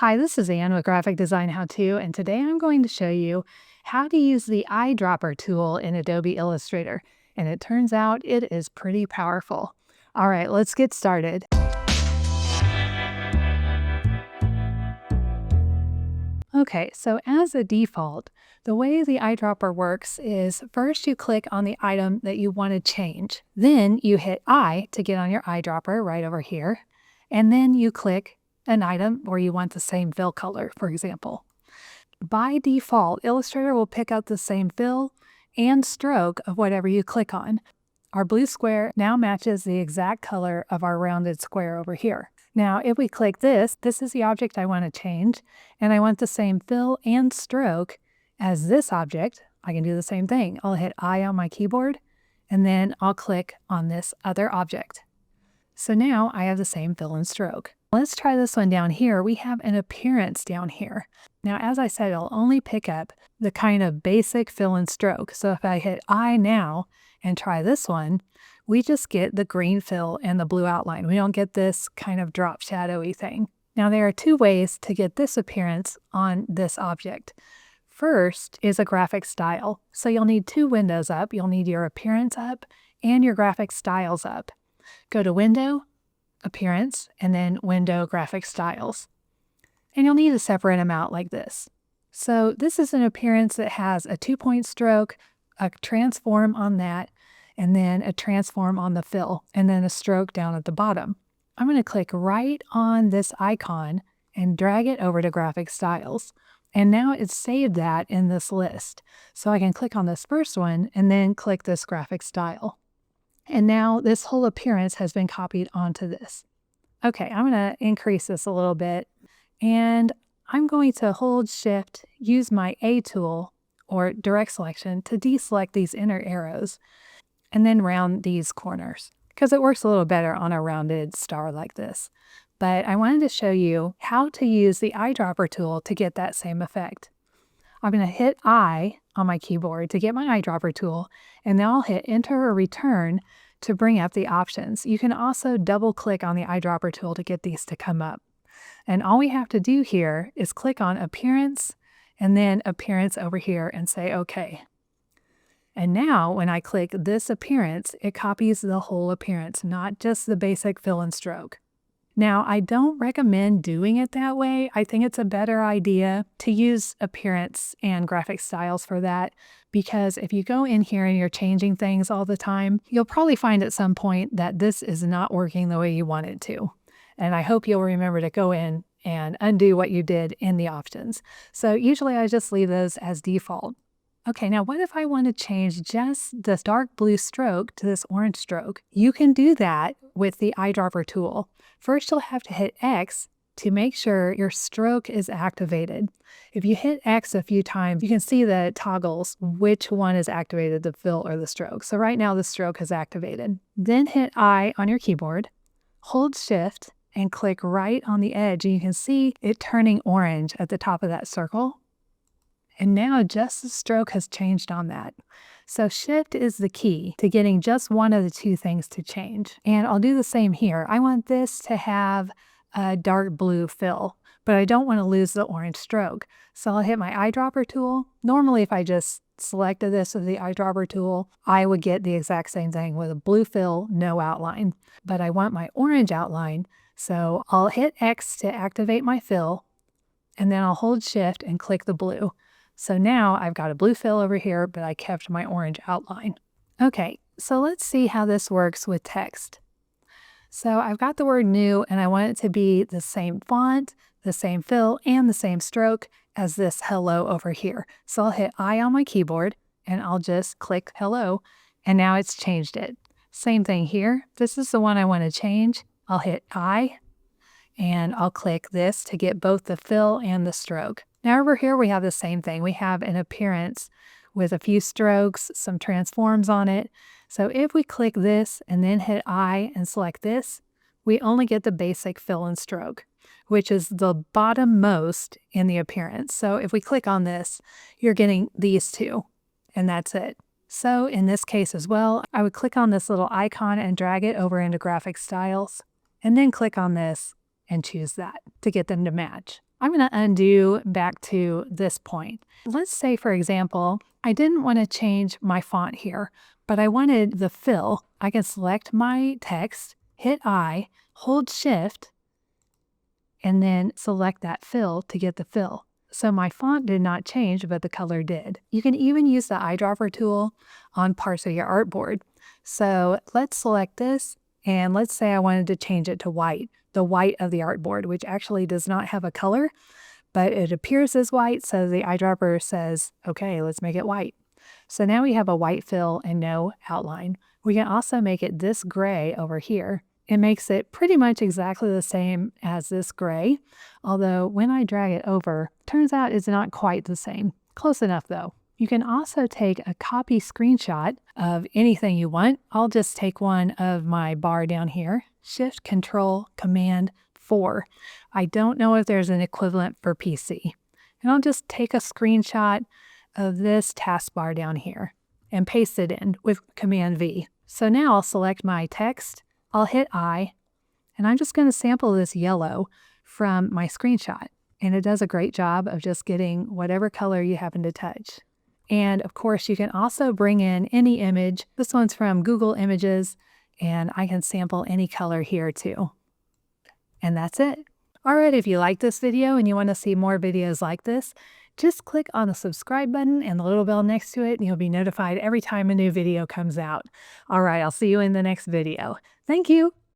Hi, this is Ann with Graphic Design How To, and today I'm going to show you how to use the Eyedropper tool in Adobe Illustrator. And it turns out it is pretty powerful. All right, let's get started. Okay, so as a default, the way the eyedropper works is first you click on the item that you want to change. Then you hit I to get on your eyedropper right over here. And then you click an item where you want the same fill color, for example. By default, Illustrator will pick up the same fill and stroke of whatever you click on. Our blue square now matches the exact color of our rounded square over here. Now, if we click this, this is the object I want to change, and I want the same fill and stroke as this object. I can do the same thing. I'll hit I on my keyboard, and then I'll click on this other object. So now I have the same fill and stroke. Let's try this one down here. We have an appearance down here. Now, as I said, it'll only pick up the kind of basic fill and stroke. So if I hit I now and try this one, we just get the green fill and the blue outline. We don't get this kind of drop shadowy thing. Now, there are two ways to get this appearance on this object. First is a graphic style. So you'll need two windows up. You'll need your appearance up and your graphic styles up. Go to Window, Appearance, and then Window, Graphic Styles. And you'll need to separate them out like this. So this is an appearance that has a 2-point stroke, a transform on that, and then a transform on the fill, and then a stroke down at the bottom. I'm going to click right on this icon and drag it over to Graphic Styles. And now it's saved that in this list. So I can click on this first one and then click this graphic style. And now this whole appearance has been copied onto this. Okay, I'm going to increase this a little bit. And I'm going to hold Shift, use my A tool or direct selection to deselect these inner arrows and then round these corners because it works a little better on a rounded star like this. But I wanted to show you how to use the eyedropper tool to get that same effect. I'm going to hit I on my keyboard to get my eyedropper tool, and then I'll hit Enter or Return to bring up the options. You can also double click on the eyedropper tool to get these to come up. And all we have to do here is click on Appearance and then Appearance over here and say OK. And now when I click this appearance, it copies the whole appearance, not just the basic fill and stroke. Now, I don't recommend doing it that way. I think it's a better idea to use appearance and graphic styles for that, because if you go in here and you're changing things all the time, you'll probably find at some point that this is not working the way you want it to. And I hope you'll remember to go in and undo what you did in the options. So usually I just leave those as default. Okay, now what if I want to change just this dark blue stroke to this orange stroke? You can do that with the eyedropper tool. First, you'll have to hit X to make sure your stroke is activated. If you hit X a few times, you can see that it toggles which one is activated, the fill or the stroke. So right now the stroke is activated. Then hit I on your keyboard, hold Shift, and click right on the edge. And you can see it turning orange at the top of that circle. And now just the stroke has changed on that. So Shift is the key to getting just one of the two things to change. And I'll do the same here. I want this to have a dark blue fill, but I don't want to lose the orange stroke. So I'll hit my eyedropper tool. Normally, if I just selected this with the eyedropper tool, I would get the exact same thing with a blue fill, no outline. But I want my orange outline, so I'll hit X to activate my fill, and then I'll hold Shift and click the blue. So now I've got a blue fill over here, but I kept my orange outline. Okay, so let's see how this works with text. So I've got the word new, and I want it to be the same font, the same fill, and the same stroke as this hello over here. So I'll hit I on my keyboard, and I'll just click hello, and now it's changed it. Same thing here. This is the one I want to change. I'll hit I, and I'll click this to get both the fill and the stroke. Now over here we have the same thing. We have an appearance with a few strokes, some transforms on it. So if we click this and then hit I and select this, we only get the basic fill and stroke, which is the bottom most in the appearance. So if we click on this, you're getting these two, and that's it. So in this case as well, I would click on this little icon and drag it over into Graphic Styles, and then click on this and choose that to get them to match. I'm going to undo back to this point. Let's say, for example, I didn't want to change my font here, but I wanted the fill. I can select my text, hit I, hold Shift, and then select that fill to get the fill. So my font did not change, but the color did. You can even use the eyedropper tool on parts of your artboard. So let's select this, and let's say I wanted to change it to white, the white of the artboard, which actually does not have a color, but it appears as white, so the eyedropper says, okay, let's make it white. So now we have a white fill and no outline. We can also make it this gray over here. It makes it pretty much exactly the same as this gray, although when I drag it over, turns out it's not quite the same. Close enough though. You can also take a copy screenshot of anything you want. I'll just take one of my bar down here, Shift Control Command 4. I don't know if there's an equivalent for PC. And I'll just take a screenshot of this taskbar down here and paste it in with Command V. So now I'll select my text, I'll hit I, and I'm just going to sample this yellow from my screenshot. And it does a great job of just getting whatever color you happen to touch. And of course, you can also bring in any image. This one's from Google Images, and I can sample any color here too. And that's it. All right, if you like this video and you want to see more videos like this, just click on the subscribe button and the little bell next to it, and you'll be notified every time a new video comes out. All right, I'll see you in the next video. Thank you.